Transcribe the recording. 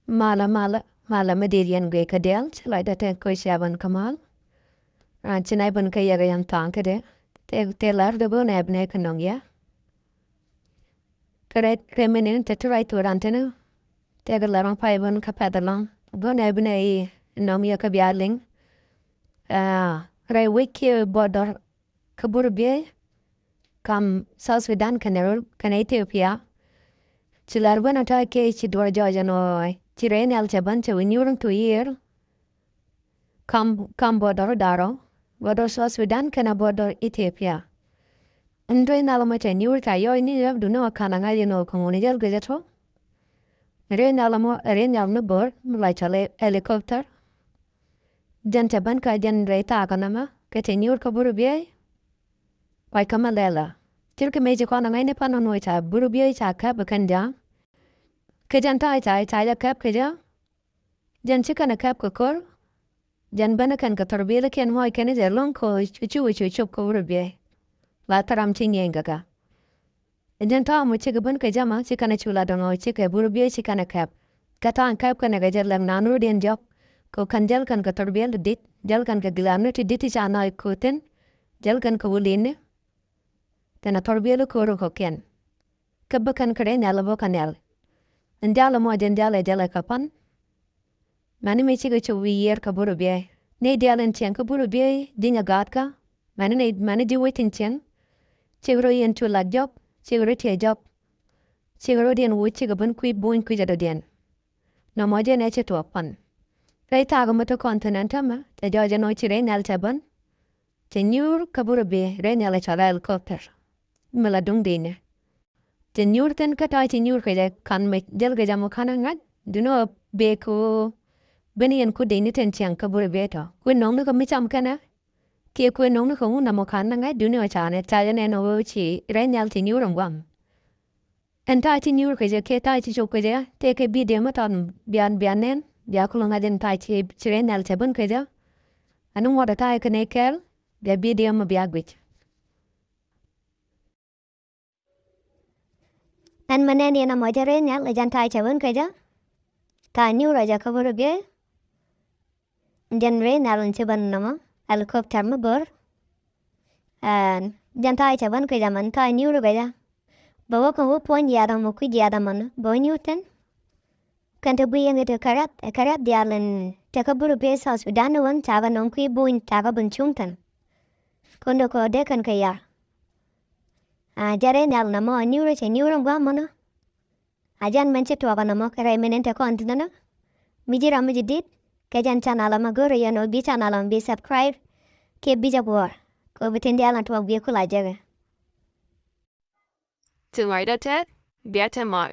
mala madirian gwe kadel chila da te ko shaban kamal chinai bun ka yaga yan tanka de te lar de bon ebne kanong ya kare kremenen te trai to rantene te ga laron pai bun ka padalan bon ebne I nom ya ka bialing re wiki bodor ka Burebiey kam South Sudan kan Ethiopia chilar bana ta ke chi dor jaja no chire nel chaban che winyurung to year kam bodor daro bodor South Sudan kana bodor Ethiopia ndre nalama che nyur ta yo ni rab du no kana nga yo no komuni jel gejeto re nal no bor mulai chale helicopter jan chaban ka jan re ta kana ma ke te nyur ka Burebiey wai kamalela tirke meje kona ngai ne pano no ta Burebiey ta ka bakanda ke jan ta ya kap ke ja jan chika na kap ko kor jan bana kan ka torbele ken moi ken je lon ko chu ko Burebiey la taram chinyenga ka jan ta mo chika ban ke jama chika na chula dongo chika Burebiey chika na kap kata an kap kan ga jan lang nanu den job ko kan jal kan ka torbele dit jal kan ka glamne ti dit cha na ko ten jal kan ka wuline tena torbele ko ro ko ken kabakan kare nela bo kanel ndala mo jala jala kapan mani me chiga chu yer ka Burebiey ne dialen chen ka Burebiey dinya gatka mani di wetin chen chigro yen chu la job chigro tie job chigro den wo chiga ban kui boin kui jado den no mo je ne che to pan rei ta ga mato continent ma te joja no chire nel chaban te nyur ka Burebiey re nela chala helicopter mala dung dine te nyur ten kata te nyur ka kan me del ga jamo kana ngat duno be ko beni en ku dine ten chen ka Burebiey to ku nong no ka mi cham kana ke ku nong no ko na mo kana ngat duno cha ne ta ne no chi re nel te nyur ngam en ta te nyur ka ke ta te chu ka te ke bi de ma tan bian nen bia ko nga den ta te chire nel te bun ka ja anu mo da ta ka ne kel bia bi de ma bia gwit An manen yana mo jare nyal le jan tai chabun ka ja ta nyu ra ja ka Burebiey jan re nal chaban nama helicopter ma bor an jan tai chaban ka ja man ta nyu ra ja bawa ko wo pon ya da mo ku ya da man bo nyu ten kan ta buye ngete karat dialen ta ka Burebiey South Sudan won ta ba non ku buin ta ba bun chung ten kondo ko de kan ka ya jare nal na mo nyu ra che nyu ra gwa mo no ajan menche to ba na mo kare menen ta kon tin na mi jira mi jidit ke jan channel ma goro ya no bi channel bi subscribe ke bi jabor ko bitin dia lan to bi kula jage tu mai da te bia te mai